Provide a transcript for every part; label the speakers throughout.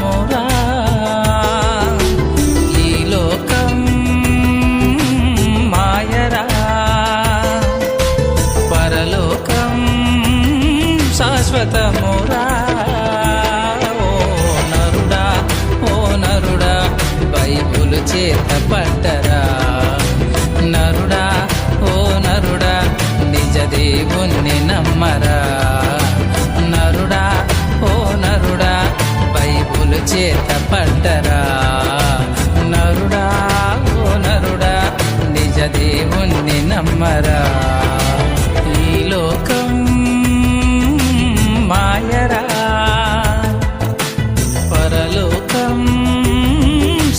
Speaker 1: శాశ్వతమురా. ఈ లోకం మాయరా, పరలోకం శాశ్వతమురా. ఓ నరుడా బైబులు చేత పట్టరా. నరుడా ఓ నరుడా నిజ దేవుణ్ణి నమ్మరా. నరుడా ఓ నరుడా బైబులు చేత పట్టరా. నరుడా ఓ నరుడా నిజ దేవుణ్ణి నమ్మరా. ఈ లోకం మాయరా, పరలోకం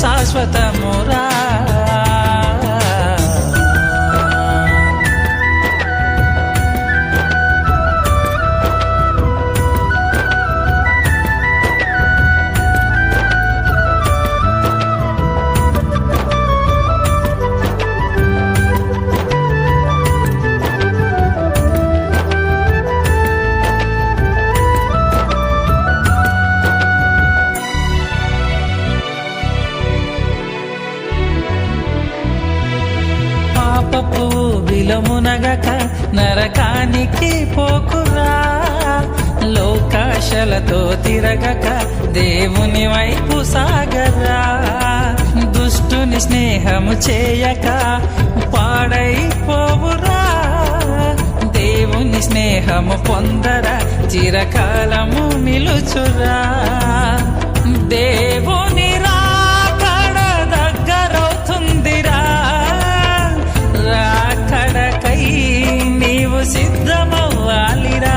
Speaker 1: శాశ్వతమురా. పాపపు విలమునగక నరకానికి పోకురా. లోకాశలతో తిరగక దేవుని వైపు సాగరా. దుష్టుని స్నేహము చేయక పాడైపోవురా. దేవుని స్నేహము పొందరా, చిరకాలము నిలుచురా. దేవుని రాకడ దగ్గరవుతుందిరా. రాకడకై నీవు సిద్ధమవ్వాలిరా.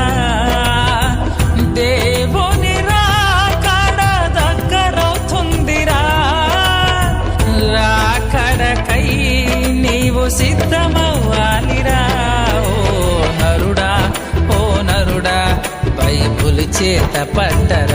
Speaker 1: దేవుని రాకడ దగ్గరవుతుందిరా. రాకడకై నీవు సిద్ధమవ్వాలిరా. ఓ నరుడా బైబులు చేత పట్టరా.